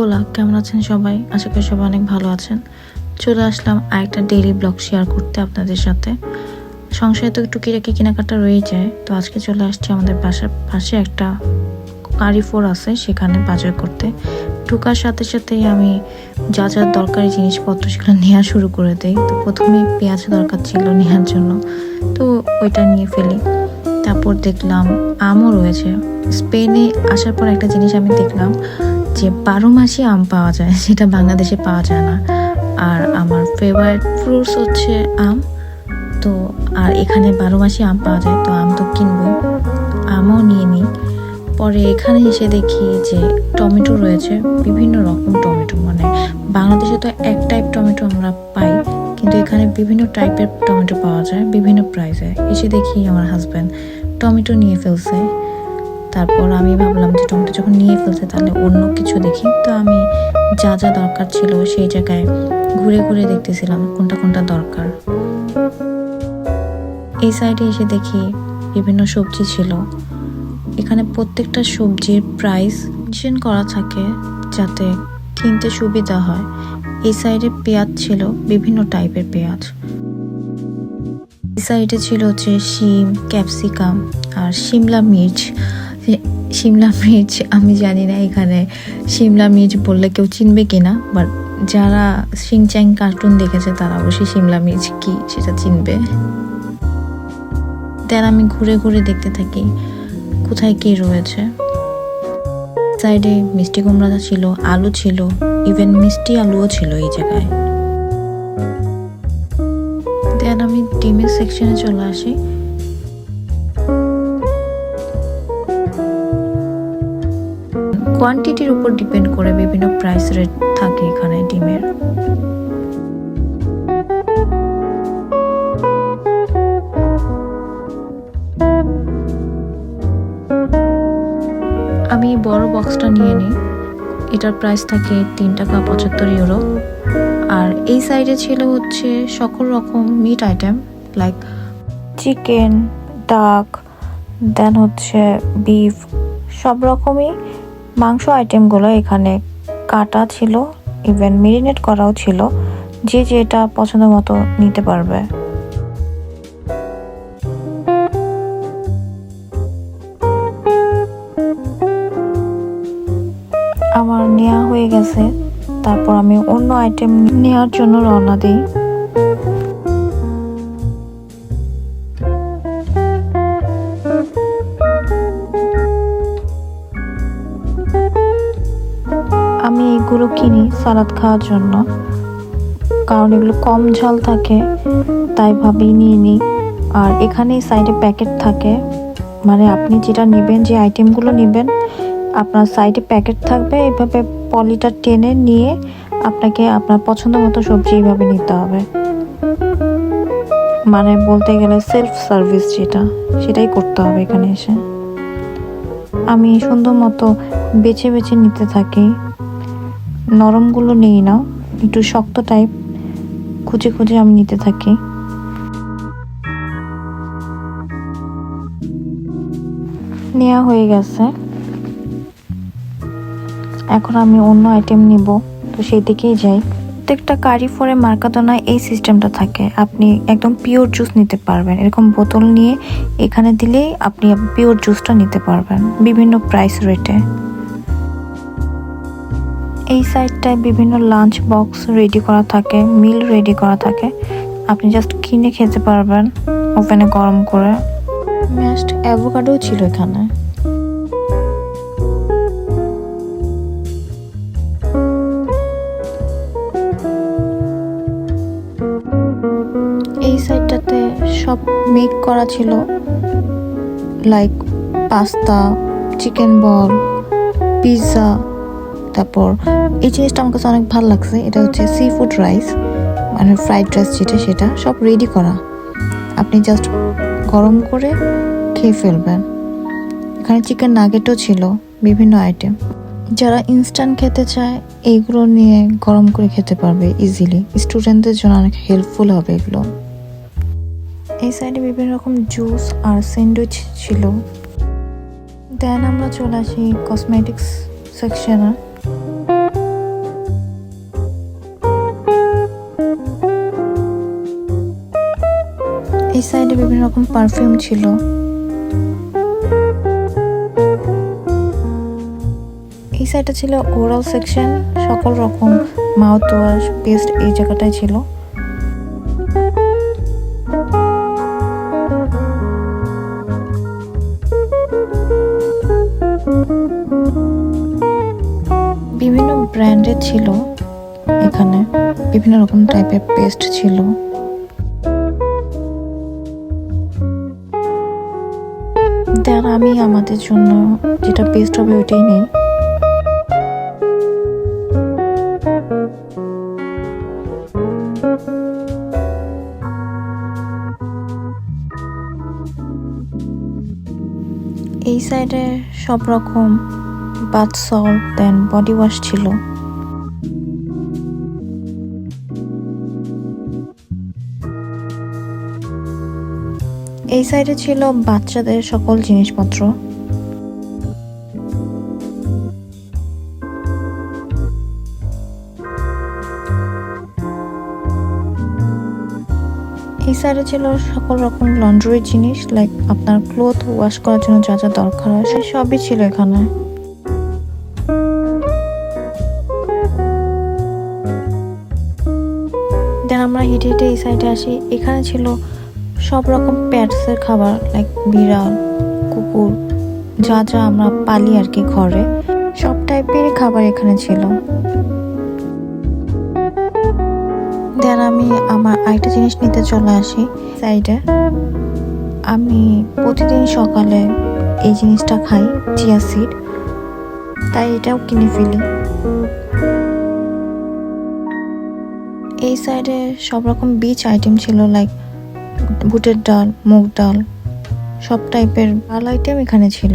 OLA, কেমন আছেন সবাই? আশা করি সবাই অনেক ভালো আছেন। চলে আসলাম আরেকটা ডেইলি ব্লগ শেয়ার করতে আপনাদের সাথে। সংসারে তো টুকিটাকি কেনাকাটা রয়ে যায়, তো আজকে চলে আসছি আমাদের বাসার পাশে একটা কারিফোর আছে, সেখানে বাজার করতে। ঢোকার সাথে সাথেই আমি যা যা দরকারি জিনিসপত্র সেগুলো নেওয়া শুরু করে দিই। তো প্রথমে পেঁয়াজ দরকার ছিল নেওয়ার জন্য, তো ওইটা নিয়ে ফেলি। তারপর দেখলাম আমও রয়েছে। স্পেনে আসার পর একটা জিনিস আমি দেখলাম যে 12 মাসই আম পাওয়া যায়, সেটা বাংলাদেশে পাওয়া যায় না। আর আমার ফেভারিট ফ্রুটস হচ্ছে আম, তো আর এখানে 12 মাসই আম পাওয়া যায়, তো আম তো কিনবো, আমও নিয়ে নিই। পরে এখানে এসে দেখি যে টমেটো রয়েছে, বিভিন্ন রকম টমেটো। মানে বাংলাদেশে তো এক টাইপ টমেটো আমরা পাই, কিন্তু এখানে বিভিন্ন টাইপের টমেটো পাওয়া যায় বিভিন্ন প্রাইসে। এসে দেখি আমার হাজব্যান্ড টমেটো নিয়ে ফেলছে। তারপর আমি ভাবলাম যে টমেটো যখন নিয়ে ফেলছে তাহলে অন্য কিছু দেখি। তো আমি যা যা দরকার ছিল সেই জায়গায় ঘুরে ঘুরে দেখতেছিলাম কোনটা কোনটা দরকার। এই সাইডে এসে দেখি বিভিন্ন সবজি ছিল। এখানে প্রত্যেকটা সবজির প্রাইস মেনশন করা থাকে যাতে কিনতে সুবিধা হয়। এই সাইডে পেঁয়াজ ছিল, বিভিন্ন টাইপের পেঁয়াজ। এই সাইডে ছিল হচ্ছে শিম, ক্যাপসিকাম আর শিমলা মির্চ। শিমলা মির্চ আমি জানি না এখানে শিমলা মির্চ বললে কেউ চিনবে কিনা, বাট যারা শিংচ্যাং কার্টুন দেখেছে তারা অবশ্যই শিমলা মির্চ কি সেটা চিনবে। দেন আমি ঘুরে ঘুরে দেখতে থাকি কোথায় কি রয়েছে। সাইডে মিষ্টি কুমড়া ছিল, আলু ছিল, ইভেন মিষ্টি আলুও ছিল এই জায়গায়। দেন আমি ডিমের সেকশনে চলে আসি। কোয়ান্টিটির উপর ডিপেন্ড করে বিভিন্ন প্রাইস রেট থাকে এখানে ডিমের। আমি বড় বক্সটা নিয়ে নিই, এটার প্রাইস থাকে 3 টাকা 75 ইউরো। আর এই সাইডে ছিল হচ্ছে সকল রকম মিট আইটেম, লাইক চিকেন, ডাক, দেন হচ্ছে বিফ, সব রকমই মাংস আইটেমগুলো এখানে কাটা ছিল, ইভেন মেরিনেট করাও ছিল। যে যেটা পছন্দ মতো নিতে পারবে। আমার নেওয়া হয়ে গেছে, তারপর আমি অন্য আইটেম নেওয়ার জন্য রওনা দিই। আমি এগুলো কিনি সালাদ খাওয়ার জন্য, কারণ এগুলো কম ঝাল থাকে, তাই ভাবেই নিয়ে নিই। আর এখানে সাইডে প্যাকেট থাকে, মানে আপনি যেটা নেবেন, যে আইটেমগুলো নেবেন আপনার সাইডে প্যাকেট থাকবে। এইভাবে পলিটা টেনে নিয়ে আপনাকে আপনার পছন্দ মতো সবজি এইভাবে নিতে হবে। মানে বলতে গেলে সেলফ সার্ভিস যেটা, সেটাই করতে হবে এখানে এসে। আমি সুন্দর মতো বেছে বেছে নিতে থাকি, নরমগুলো নেই না, একটু শক্ত টাইপ খুঁজে খুঁজে আমি নিতে থাকি। নেওয়া হয়ে গেছে, এখন আমি অন্য আইটেম নিব, তো সেই দিকেই যাই। প্রত্যেকটা কারিফোরে মার্কাদোনায় এই সিস্টেমটা থাকে, আপনি একদম পিওর জুস নিতে পারবেন। এরকম বোতল নিয়ে এখানে দিলেই আপনি পিওর জুসটা নিতে পারবেন বিভিন্ন প্রাইস রেটে। এই সাইডটায় বিভিন্ন লাঞ্চ বক্স রেডি করা থাকে, মিল রেডি করা থাকে, আপনি জাস্ট কিনে খেতে পারবেন ওভেনে গরম করে। ম্যাশড অ্যাভোকাডো ছিল এখানে। এই সাইডটাতে সব মেক করা ছিল, লাইক পাস্তা, চিকেন বল, পিৎজা। তারপর এই জিনিসটা আমার কাছে অনেক ভালো লাগছে, এটা হচ্ছে সি ফুড রাইস, মানে ফ্রাইড রাইস যেটা, সেটা সব রেডি করা, আপনি জাস্ট গরম করে খেয়ে ফেলবেন। এখানে চিকেন নাগেটও ছিল, বিভিন্ন আইটেম। যারা ইনস্ট্যান্ট খেতে চায় এইগুলো নিয়ে গরম করে খেতে পারবে ইজিলি। স্টুডেন্টদের জন্য অনেক হেল্পফুল হবে এগুলো। এই সাইডে বিভিন্ন রকম জুস আর স্যান্ডউইচ ছিল। দেন আমরা চলে আসি কসমেটিক্স সেকশনে। বিভিন্ন রকম পারফিউম ছিল। এই সাইডে ছিল ওরাল সেকশন, সকল রকম মাউথ ওয়াশ, পেস্ট এই জায়গাটায় ছিল। বিভিন্ন ব্র্যান্ডের ছিল এখানে, বিভিন্ন রকম টাইপের পেস্ট ছিল। দেন আমি আমাদের জন্য যেটা বেস্ট হবে ওইটাই নেই। এই সাইডে সব রকম বাথ সল্ট দেন বডি ওয়াশ ছিল। এই সাইডে ছিল বাচ্চাদের সকল জিনিসপত্র। এই সাইডে ছিল সকল রকম লন্ড্রি জিনিস, লাইক আপনার ক্লোথ ওয়াশ করার জন্য যা যা দরকার হয় সে সবই ছিল এখানে। দেন আমরা হেঁটে হেঁটে এই সাইডে আসি। এখানে ছিল সব রকম প্যাটসের খাবার, লাইক বিড়াল, কুকুর, যা যা আমরা পালি আর কি ঘরে, সব টাইপের খাবার এখানে ছিল। দেন আমি আমার আরেকটা জিনিস নিতে চলে আসি সাইডে। আমি প্রতিদিন সকালে এই জিনিসটা খাই, চিয়া সিড, তাই এটাও কিনে ফেলি। এই সাইডে সব রকম বীজ আইটেম ছিল, লাইক বুটের ডাল, মুগ ডাল, সব টাইপের ডাল আইটেম এখানে ছিল।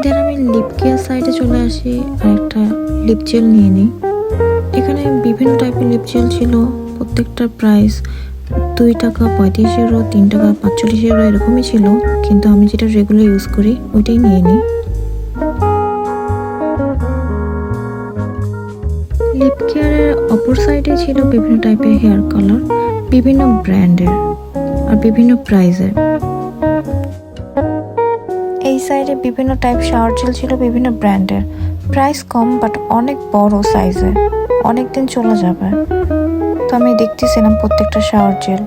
দেন আমি লিপ কেয়ার সাইডে চলে আসি আর একটা লিপ জেল নিয়ে নিই। এখানে বিভিন্ন টাইপের লিপ জেল ছিল, প্রত্যেকটার প্রাইস 2 টাকা 35 ইউরো, 3 টাকা 45 ইউরো এরকমই ছিল, কিন্তু আমি যেটা রেগুলার ইউজ করি ওইটাই নিয়ে নিই। লিপ কেয়ারের অপর সাইডে ছিল বিভিন্ন টাইপের হেয়ার কালার, বিভিন্ন ব্র্যান্ডের আর বিভিন্ন প্রাইসের। এই সাইডে বিভিন্ন টাইপ শাওয়ার জেল ছিল বিভিন্ন ব্র্যান্ডের, প্রাইস কম বাট অনেক বড় সাইজে, অনেক দিন চলে যাবে। তো আমি দেখতেছিলাম প্রত্যেকটা শাওয়ার জেল,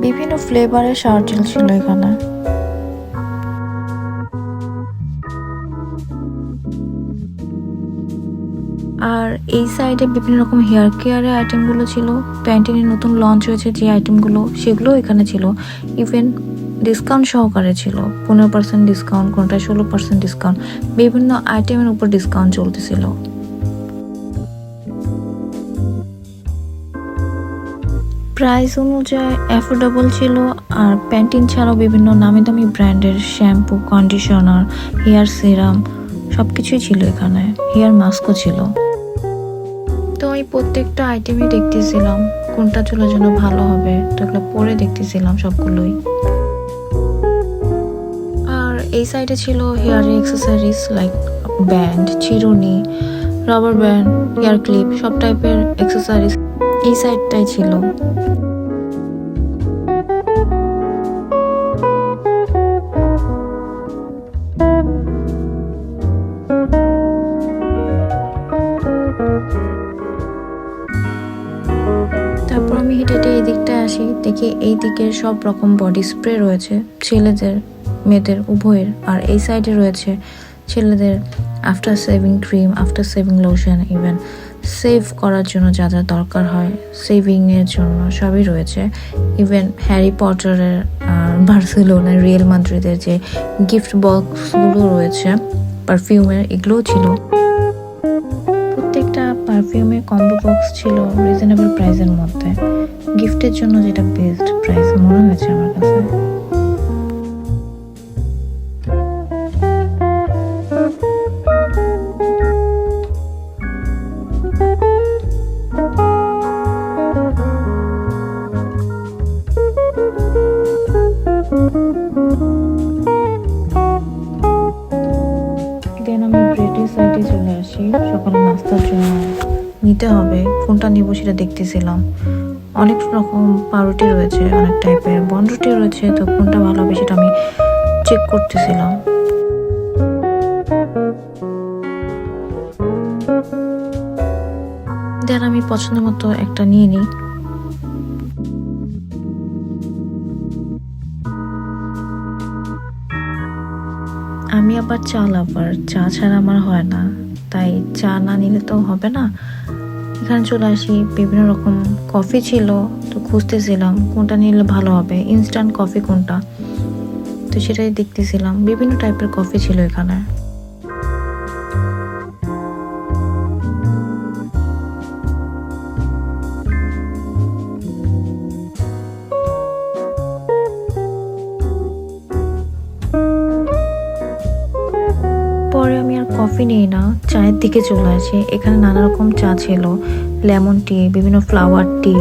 বিভিন্ন ফ্লেভারের শাওয়ার জেল ছিল এখানে। আর এই সাইডে বিভিন্ন রকম হেয়ার কেয়ারের আইটেমগুলো ছিল। প্যান্টিনের নতুন লঞ্চ হয়েছে যে আইটেমগুলো, সেগুলো এখানে ছিল। ইভেন ডিসকাউন্ট সহকারে ছিল, 15% ডিসকাউন্ট, কোনটা 16% ডিসকাউন্ট, বিভিন্ন আইটেমের উপর ডিসকাউন্ট চলতেছিল। প্রাইস অনুযায়ী অ্যাফোর্ডেবল ছিল। আর প্যান্টিন ছাড়াও বিভিন্ন নামি দামি ব্র্যান্ডের শ্যাম্পু, কন্ডিশনার, হেয়ার সিরাম সব কিছুই ছিল এখানে, হেয়ার মাস্কও ছিল। তো আমি প্রত্যেকটা আইটেমই দেখতেছিলাম কোনটা চুলের জন্য ভালো হবে, তো এগুলো পরে দেখতেছিলাম সবগুলোই। আর এই সাইডে ছিল হেয়ার অ্যাক্সেসরিজ, লাইক ব্যান্ড, চিরুনি, রাবার ব্যান্ড, হেয়ার ক্লিপ, সব টাইপের অ্যাক্সেসরিজ এই সাইডটাই ছিল। তারপর আমি হেঁটে হেঁটে এই দিকটায় আসি, দেখি এই দিকের সব রকম বডি স্প্রে রয়েছে, ছেলেদের মেয়েদের উভয়ের। আর এই সাইডে রয়েছে ছেলেদের after saving cream, after saving lotion, even save করার জন্য যা যা দরকার হয় সেভিংয়ের জন্য সবই রয়েছে। ইভেন হ্যারি পটারের আর বার্সেলোনার, রিয়েল মাদ্রিদের যে গিফট বক্সগুলো রয়েছে পারফিউমের, এগুলোও ছিল। প্রত্যেকটা পারফিউমের কম্বো বক্স ছিল রিজনেবল প্রাইসের মধ্যে, গিফটের জন্য যেটা বেস্ট প্রাইস মনে হয়েছে আমার কাছে। সাইডে চলে আসি সকালে নাস্তার জন্য নিতে হবে। কোনটা নিব সেটা দেখতেছিলাম। অনেক রকম পাউরুটি রয়েছে, অনেক টাইপের বনরুটি রয়েছে, তো কোনটা ভালো হবে সেটা আমি চেক করতেছিলাম। দেন আমি পছন্দ মতো একটা নিয়ে নিই। আমি আবার চা লাভার, চা ছাড়া আমার হয় না, তাই চা না নিলে তো হবে না। এখানে চলে আসি, বিভিন্ন রকম কফি ছিল, তো খুঁজতেছিলাম কোনটা নিলে ভালো হবে, ইনস্ট্যান্ট কফি কোনটা, তো সেটাই দেখতেছিলাম। বিভিন্ন টাইপের কফি ছিল এখানে। পরে আমি আর কফি নিই না, চায়ের দিকে চলে আসি। এখানে নানা রকম চা ছিল, লেমন টি, বিভিন্ন ফ্লাওয়ার টি,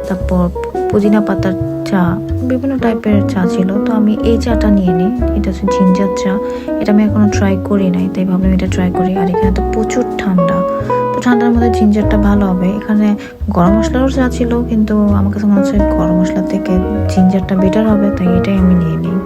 তারপর পুদিনা পাতার চা, বিভিন্ন টাইপের চা ছিল। তো আমি এই চাটা নিয়ে নিই, এটা হচ্ছে জিঞ্জার চা। এটা আমি এখনো ট্রাই করি নাই, তাই ভাবলাম এটা ট্রাই করি। আর এখানে তো প্রচুর ঠান্ডা, তো ঠান্ডার মধ্যে জিঞ্জারটা ভালো হবে। এখানে গরম মশলারও চা ছিল, কিন্তু আমার কাছে মনে হচ্ছে গরম মশলা থেকে জিঞ্জারটা বেটার হবে, তাই এটাই আমি নিয়ে নিই।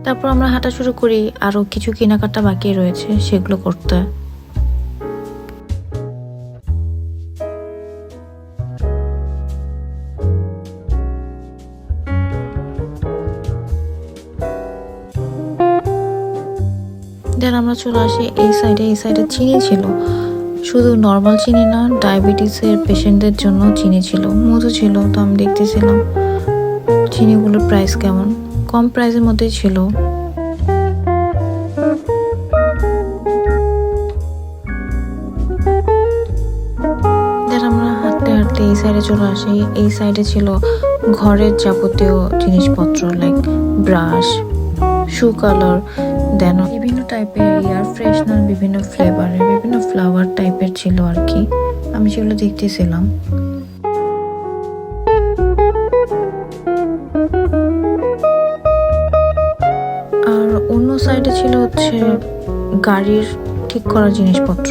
তারপর আমরা হাঁটা শুরু করি, আরো কিছু কেনাকাটা বাকি রয়েছে সেগুলো করতে। দেন আমরা চলে আসি এই সাইডে। এই সাইডে চিনি ছিল, শুধু নর্মাল চিনি না, ডায়াবেটিসের পেশেন্টদের জন্য চিনি ছিল, মধু ছিল। তো আমি দেখতেছিলাম চিনিগুলোর প্রাইস কেমন, কম প্রাইসের মধ্যেই ছিল। দেন আমরা হাঁটতে হাঁটতে এই সাইডে চলে আসি। এই সাইডে ছিল ঘরের যাবতীয় জিনিসপত্র, লাইক ব্রাশ, শু কালার, দেন বিভিন্ন টাইপের এয়ার ফ্রেশনার, বিভিন্ন ফ্লেভারের, বিভিন্ন ফ্লাওয়ার টাইপের ছিল আর কি। আমি সেগুলো দেখতেছিলাম। আর অন্য সাইডে ছিল হচ্ছে গাড়ির ঠিক করার জিনিসপত্র।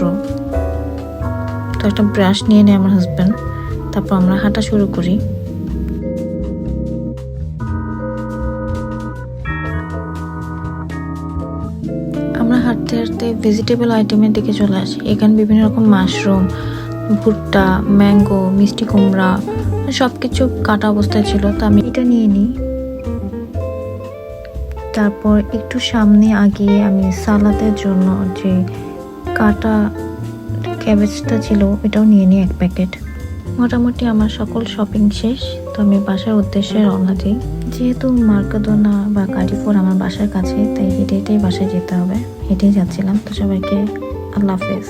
তো একটা ব্রাশ নিয়ে নেয় আমার হাজব্যান্ড। তারপর আমরা হাঁটা শুরু করি। আমরা হাঁটতে হাঁটতে ভেজিটেবল আইটেমের দিকে চলে আসি। এখানে বিভিন্ন রকম মাশরুম, ভুট্টা, ম্যাঙ্গো, মিষ্টি কুমড়া সবকিছু কাটা অবস্থায় ছিল, তো আমি এটা নিয়ে নিই। তারপর একটু সামনে আগিয়ে আমি সালাদের জন্য যে কাটা ক্যাবেজটা ছিল এটাও নিয়ে নিই 1 প্যাকেট। মোটামুটি আমার সকল শপিং শেষ, তো আমি বাসার উদ্দেশ্যে রওনা দিই। যেহেতু মার্কাদোনা বা কার্ডিফোর আমার বাসার কাছে, তাই হেঁটে হেঁটেই বাসায় যেতে হবে। হেঁটেই যাচ্ছিলাম। তো সবাইকে আল্লাহ হাফেজ।